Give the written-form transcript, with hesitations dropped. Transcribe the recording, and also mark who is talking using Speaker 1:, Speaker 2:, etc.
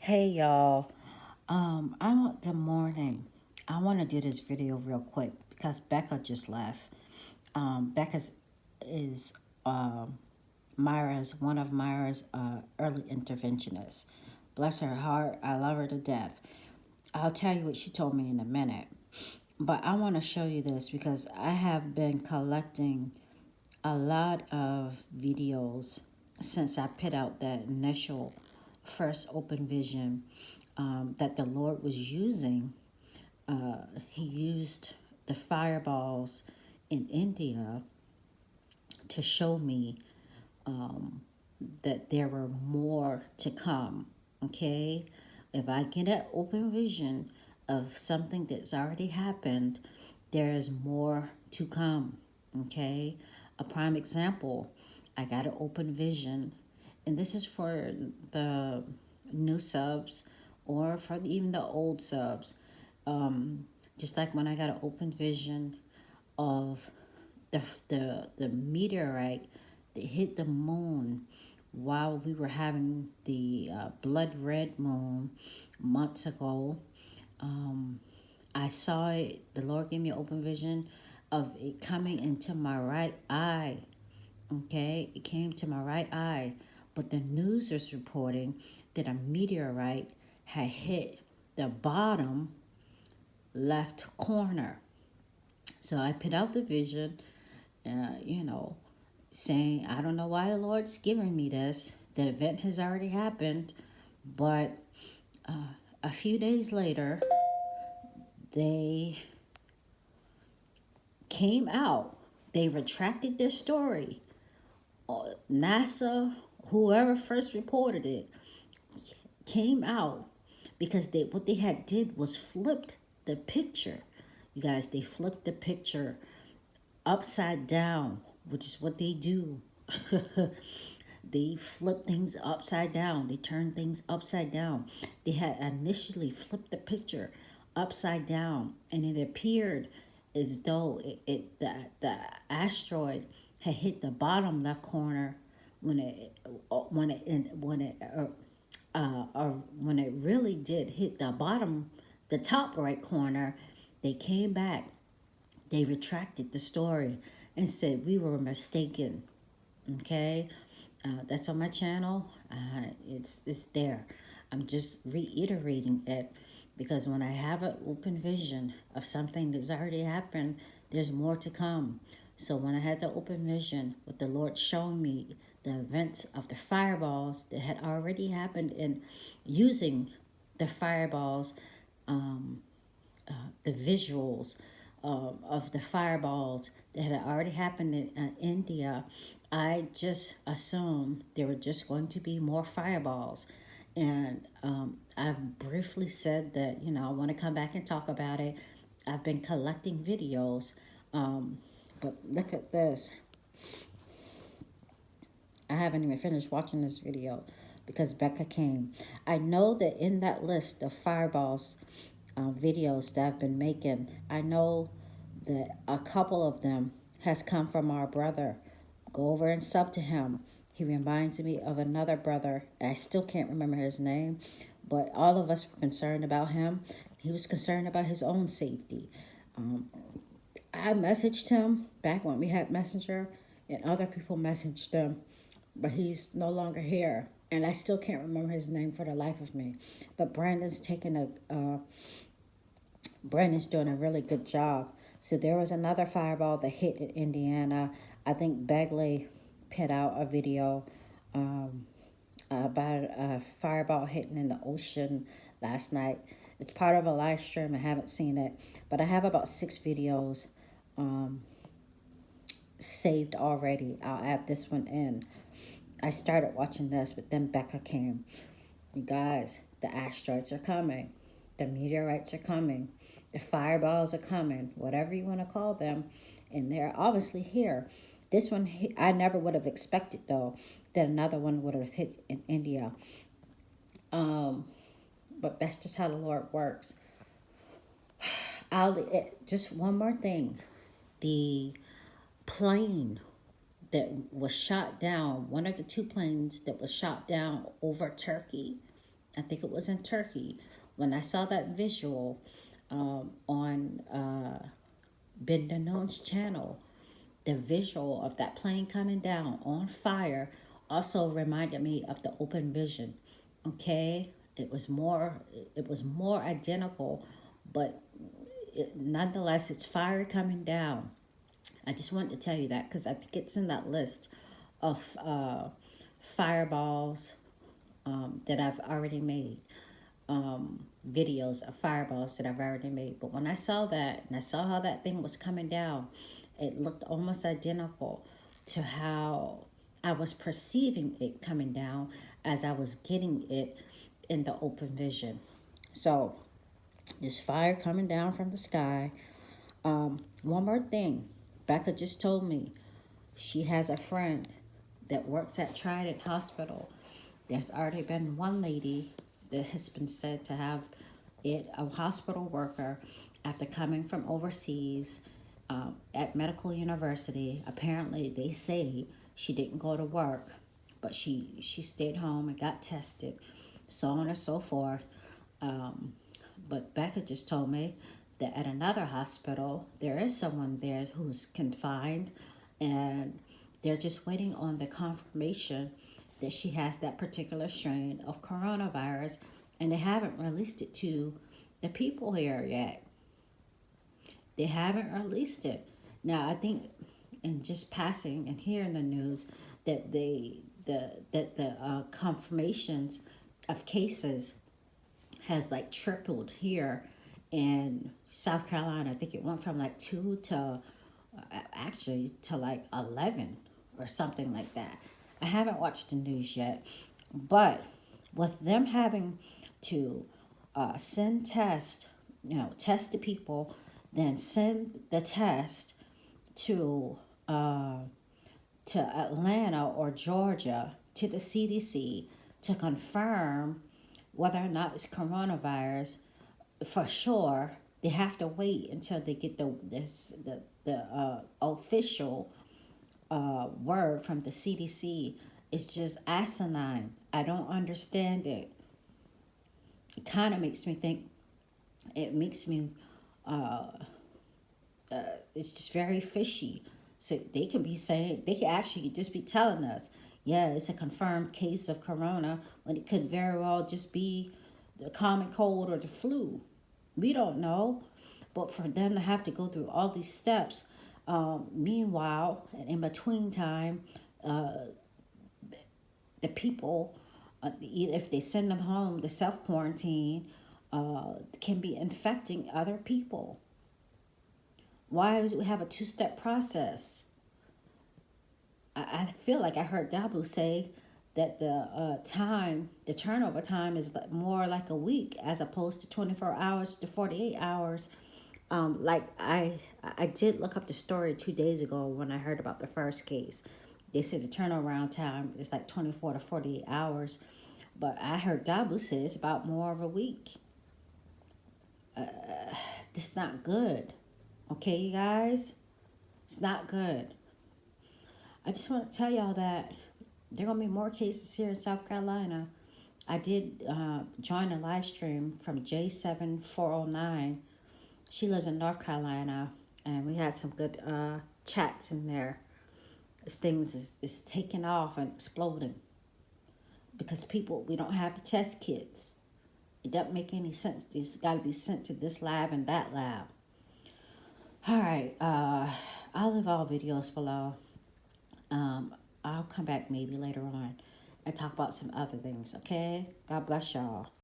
Speaker 1: Hey y'all. Good morning. I want to do this video real quick because Becca just left. Becca is one of Myra's early interventionists. Bless her heart. I love her to death. I'll tell you what she told me in a minute. But I want to show you this because I have been collecting a lot of videos since I put out that initial first open vision that the Lord was using. He used the fireballs in India to show me that there were more to come. Okay? If I get an open vision of something that's already happened, there is more to come. Okay? A prime example, I got an open vision, and this is for the new subs or for even the old subs. Just like when I got an open vision of the meteorite that hit the moon while we were having the blood red moon months ago. I saw it. The Lord gave me an open vision of it coming into my right eye. Okay, it came to my right eye, but the news is reporting that a meteorite had hit the bottom left corner. So I put out the vision, uh, you know, saying, I don't know why the Lord's giving me this. The event has already happened, but a few days later, they came out. They retracted their story. NASA, whoever first reported it, came out because what they had did was flipped the picture. You guys, they flipped the picture upside down, which is what they do. They flip things upside down. They turn things upside down. They had initially flipped the picture upside down, and it appeared as though the asteroid had hit the bottom left corner when it when it when it or when it really did hit the top right corner. They came back. They retracted the story and said we were mistaken. Okay, that's on my channel. It's there. I'm just reiterating it because when I have an open vision of something that's already happened, there's more to come. So when I had the open vision with the Lord showing me the events of the fireballs that had already happened and using the fireballs, the visuals of the fireballs that had already happened in India, I just assumed there were just going to be more fireballs. And I've briefly said that, I want to come back and talk about it. I've been collecting videos. But look at this. I haven't even finished watching this video because Becca came. I know that in that list of fireballs videos that I've been making, I know that a couple of them has come from our brother. Go over and sub to him. He reminds me of another brother. I still can't remember his name, but all of us were concerned about him. He was concerned about his own safety. I messaged him back when we had Messenger, and other people messaged him, but he's no longer here. And I still can't remember his name for the life of me. But Brandon's doing a really good job. So there was another fireball that hit in Indiana. I think Bagley put out a video about a fireball hitting in the ocean last night. It's part of a live stream. I haven't seen it, but I have about 6 videos saved already. I'll add this one in. I started watching this, but then Becca came. You guys, the asteroids are coming. The meteorites are coming. The fireballs are coming. Whatever you want to call them. And they're obviously here. This one, I never would have expected, though, that another one would have hit in India. But that's just how the Lord works. Just one more thing. The plane that was shot down, one of the 2 planes that was shot down over Turkey, I think it was in Turkey. When I saw that visual on Ben Danoon's channel, the visual of that plane coming down on fire also reminded me of the open vision. Okay, it was more identical, but nonetheless, it's fire coming down. I just wanted to tell you that because I think it's in that list of fireballs that I've already made, videos of fireballs that I've already made. But when I saw that and I saw how that thing was coming down, it looked almost identical to how I was perceiving it coming down as I was getting it in the open vision. So, there's fire coming down from the sky. One more thing. Becca just told me she has a friend that works at Trident Hospital. There's already been one lady that has been said to have it, a hospital worker, after coming from overseas at medical university. Apparently, they say she didn't go to work, but she stayed home and got tested, so on and so forth. But Becca just told me that at another hospital, there is someone there who's confined, and they're just waiting on the confirmation that she has that particular strain of coronavirus, and they haven't released it to the people here yet. They haven't released it. Now, I think, in just passing and hearing the news, that the confirmations of cases has like tripled here in South Carolina. I think it went from like 2 to actually to like 11 or something like that. I haven't watched the news yet, but with them having to send test, test the people, then send the test to uh, to Atlanta or Georgia to the CDC to confirm whether or not it's coronavirus for sure. They have to wait until they get the official word from the CDC. It's just asinine. I don't understand it. It kind of makes me think. It makes me. It's just very fishy. So they can be saying, they can actually just be telling us, yeah, it's a confirmed case of corona, when it could very well just be the common cold or the flu. We don't know. But for them to have to go through all these steps, meanwhile, and in between time, the people, if they send them home to self quarantine, can be infecting other people. Why do we have a two-step process? I feel like I heard Dabu say that the turnover time is more like a week as opposed to 24 hours to 48 hours. Like I did look up the story 2 days ago when I heard about the first case. They said the turnaround time is like 24 to 48 hours, but I heard Dabu say it's about more of a week. It's not good. Okay, you guys? It's not good. I just want to tell y'all that there are going to be more cases here in South Carolina. I did join a live stream from J7409. She lives in North Carolina, and we had some good chats in there. This thing is taking off and exploding because people, we don't have the test kits. It doesn't make any sense. These got to be sent to this lab and that lab. All right, I'll leave all videos below. I'll come back maybe later on and talk about some other things, okay? God bless y'all.